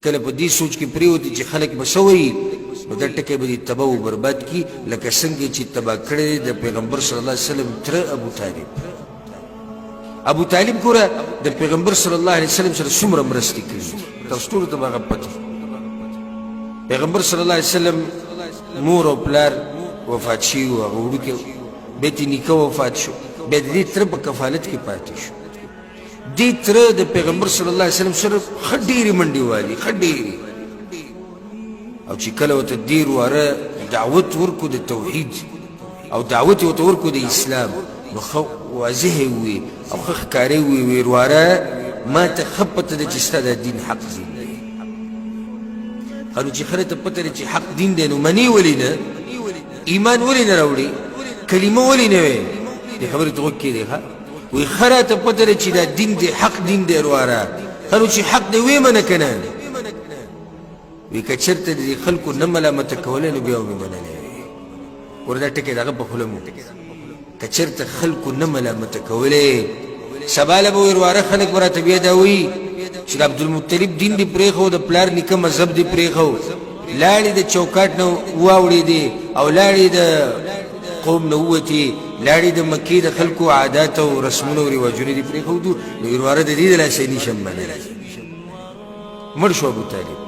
کله په دې سوچ کې پریوتي چې خلک به څه وایي نو دا ټکی به دې تباه و برباد کړي لکه څنګه چې تباه کړی دی د پیغمبر صلی الله علیه وسلم تره ابو طالب ګوره د پیغمبر صلی الله علیه وسلم سره څومره مرستې کړي تاسو ټولو ته به هغه پته پیغمبر صلی الله علیه وسلم مور او پلار وفات شوي وو هغه وړوکی بیا ترې نیکه وفات شو بیا د دې تره په کفالت کې پاتې شو دې تره د پیغمبر صلی الله علیه وسلم سره ښه ډېرې منډې والي ښه ډېرې او چې کله ورته دې واره دعوت ورکو د توحید او دعوت یې ورته ورکو د اسلام نو ښه واضح یې ووي او ښه ښکاره یې ووي ویې ورواره ما ته ښه پته ده چې ستا دا دین حق دین دی ښه نو چې خره ته پته ده چې حق دین دی نو منې ولې نه ایمان ولې نه راوړي کلمه ولې نه وایې دې خبرې ته غوږ کښېږدې ښه وی خره ته پته ده چې دا دین دی حق دین دی ورواره ښه نو چې حق دی ویې منه که نه وی که چېرته د دې خلکو نه ملامته کولی نو بیا مې منلی ګوره دا ټکی د هغه په خوله مو که چېرته خلکو نه ملامته کولی سبا له به وایي ورواره خلک به راته بیا دا وایي چې د عبدالمطلب دین دې پرېښو د پلار نیکه مذهب دې پرېښو لاړې د چوکاټ نه واوړېدې او لاړې د قوم نه ووتې لاړې د مکې د خلکو عادات او رسمونه او رواجونه دې پرېښودو نو ورواره د دې د لاسه یې نشم منلی مړ شو ابوطالب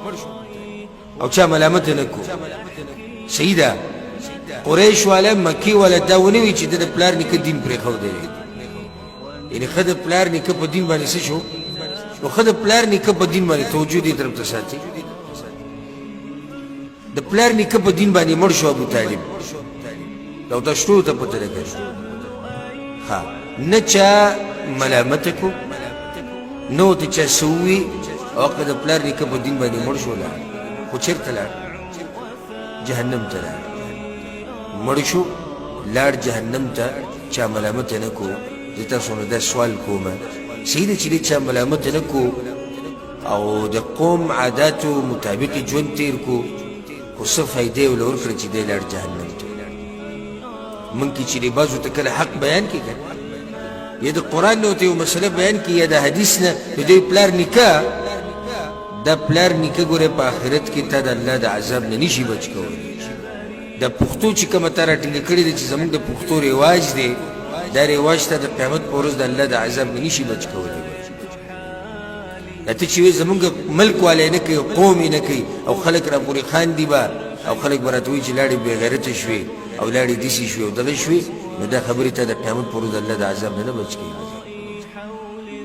او چا ملامت نه کو صحیح ده قریش والا مکې والا دا ونه وي چې د پلار نیکه دین پرېښودی یعنې ښه د پلار نیکه په دین باندې څه شو نو ښه د پلار نیکه په دین باندې توجه دې طرف ته ساتي د پلار نیکه په دین باندې مړ شو ابوطالب او تاسو ټولو ته پته لګی ښه نه چا ملامته کو نه ورته چا څه ووي او که د پلار نیکه په دین باندې مړ شو لاړ خو چېرته لاړ جهنم ته لاړ مړ شو لاړ جهنم ته چا ملامته نه کو زه تاسو نه دا سوال کوم صحیح ده چې دې چا ملامته نه کو او د قوم عاداتو مطابق ژوند تېر کو خو څه فایدې یې ورله ورکړه چې دی لاړ جهنم ته موږ کې چې بعضو ته کله حق بیان کړي که یا د قرآن نه ورته یو مسله بیان کړي یا د حدیث نه د دوی پلار نیکه دا پلار نیکه ګوره په آخرت کې تا د الله د عذاب نه نشي بچ کولی د پښتو چې کومه تا راټینګه کړې ده چې زموږ د پښتو رواج دی دا رواج ته د قیامت په ورځ د الله د عذاب نه نشي بچ کولی دا ته چې وایي زموږ ملک والی نه کوي قوم یې نه کوي او خلک راپورې خاندي به او خلک به راته وایي چې لاړې بېغیرته شوې او لاړې داسې شوې او دغه شوې نو دا خبرې ته د قیامت په ورځ د الله د عذاب نه بچ کوي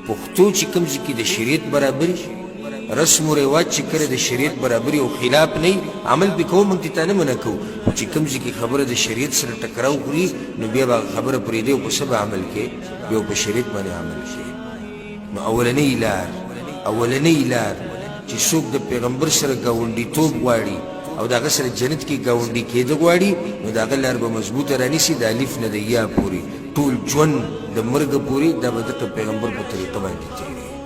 پښتو چې کوم ځای کې د شریعت برابري رسم و رواج چې کله د شریعت برابري او خلاف نه عمل به کوو موږ ته نه منع کوو چې کوم ځای کې خبره د شریعت سره ټکراو کړي نو بیا به خبره پرېږدي او په څه به عمل کوي بیا په شریعت باندې عمل کوي نو اولنۍ لار چې څوک د پیغمبر سره ګاونډیتوب غواړي او د هغه سره جنت کې ګاونډي کېده غواړي نو د هغه لار به مضبوطه رانیسي د الف نه د یا پورې ټول ژوند د مرګه پورې دا به د پیغمبر په طریقه باندې تېرېږي